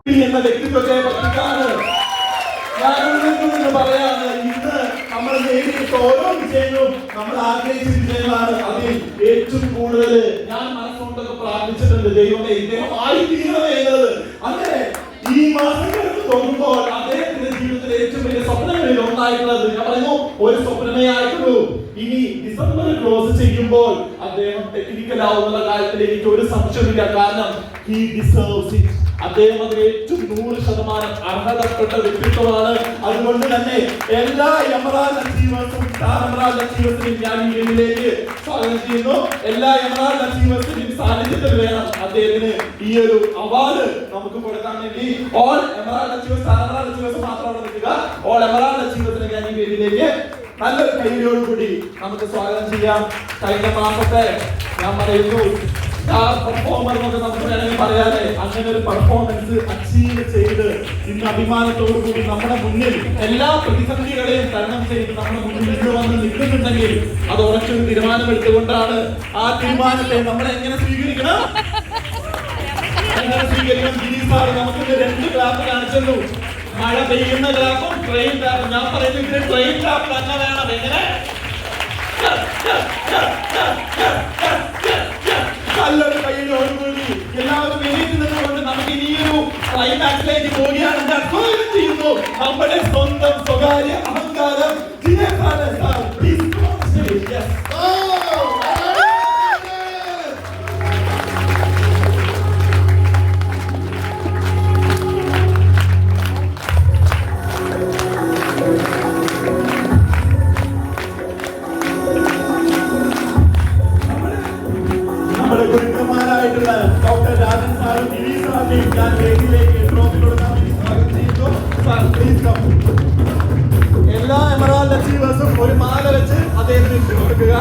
എന്ന വ്യക്തിത്വത്തെ പറ്റിയിട്ടാണ് ഞാൻ പറയാറ്. ഇന്ന് നമ്മൾ നേടിയിട്ട് ഓരോ വിജയങ്ങളും നമ്മൾ ആഗ്രഹിച്ച വിജയങ്ങളാണ്. അതിൽ ഏറ്റവും കൂടുതൽ ഞാൻ മനസ്സുകൊണ്ടൊക്കെ പ്രാർത്ഥിച്ചിട്ടുണ്ട്, ദൈവമേ ഇദ്ദേഹം ആയി തീരണമേ എന്നത്. അങ്ങനെ ഈ മാസങ്ങൾക്ക് തോന്നുമ്പോൾ അദ്ദേഹത്തിന്റെ ജീവിതത്തിലെ ഏറ്റവും വലിയ സ്വപ്നങ്ങളിൽ ഒന്നായിട്ടുള്ളത്, ഞാൻ പറയുന്നു ഒരു സ്വപ്നമേ ആയിട്ടുള്ളൂ. ഇനി ഡിസംബർ ക്ലോസ് ചെയ്യുമ്പോൾ അദ്ദേഹം ടെക്നിക്കൽ ആവുന്ന കാര്യത്തിൽ എനിക്ക് ഒരു സംശയമില്ല. കാരണം he deserves it. അദ്ദേഹം അതിന് ഏറ്റവും 100% അർഹതപ്പെട്ട വ്യക്തിത്വമാണ്. അതുകൊണ്ട് തന്നെ എല്ലാ എമറാൾഡ് അച്ചീവേഴ്സും ഞാൻ ഈ വേദിയിലേക്ക് സ്വാഗതം ചെയ്യുന്നു. എല്ലാ എമറാൾഡ് അച്ചീവേഴ്സിനും സാന്നിധ്യത്തിൽ വേണം അദ്ദേഹത്തിന് ഈ ഒരു അവാർഡ് നമുക്ക് കൊടുക്കാൻ വേണ്ടി. ഓൾ എമറാൾഡ് അച്ചീവേഴ്സ് മാത്രമാണ് നിൽക്കുക. ഓൾ എമറാൾഡ് അച്ചീവേഴ്സിനെ ഞാൻ ഈ വേദിയിലേക്ക് നല്ലൊരു കൈയോടുകൂടി നമുക്ക് സ്വാഗതം ചെയ്യാം. കഴിഞ്ഞ മാസത്തെ ഞാൻ പറയുന്നു പെർഫോമർ എന്നൊക്കെ നമുക്ക് വേണമെങ്കിൽ പറയാതെ അങ്ങനെ ഒരു പെർഫോമൻസ് അച്ചീവ് ചെയ്ത് ഇന്ന് അഭിമാനത്തോടു കൂടി നമ്മുടെ മുന്നിൽ എല്ലാ പ്രതിസന്ധികളെയും തരണം ചെയ്ത് നമ്മുടെ മുന്നിൽ വന്ന് നിൽക്കുന്നുണ്ടെങ്കിൽ അത് ഉറച്ചൊരു തീരുമാനമെടുത്തുകൊണ്ടാണ്. ആ തീരുമാനത്തെ നമ്മൾ എങ്ങനെ സ്വീകരിക്കണം? നമുക്ക് 2 ക്ലാപ്പ് കാണിച്ചല്ലോ. മഴ പെയ്യുന്ന ക്ലാപ്പും ട്രെയിൻ ക്ലാപ്പും. ഞാൻ പറയുന്നത് ട്രെയിൻ ക്ലാപ്പ് തന്നെ വേണം. എങ്ങനെ നല്ലൊരു കൈയോടുകൂടി എല്ലാവരും എണീറ്റ് നിന്നുകൊണ്ട് നമുക്ക് ഇനിയൊരു ക്ലൈമാക്സിലേക്ക് പോവുകയാണ്. സ്വാഗതം ചെയ്യുന്നു നമ്മുടെ സ്വന്തം സ്വകാര്യ അഹങ്കാരം ഡോക്ടർ രാജൻ സാറും ദിലീപ് സാറിനെയും ഞാൻ വേദിയിലേക്ക് ട്രോഫി കൊടുക്കാൻ വേണ്ടി സ്വാഗതം ചെയ്യുന്നു. Sir please come. എല്ലാ എമറാൾഡ് അച്ചീവേഴ്സും ഒരു മാല വെച്ച് അദ്ദേഹത്തിന് കൊടുക്കുക.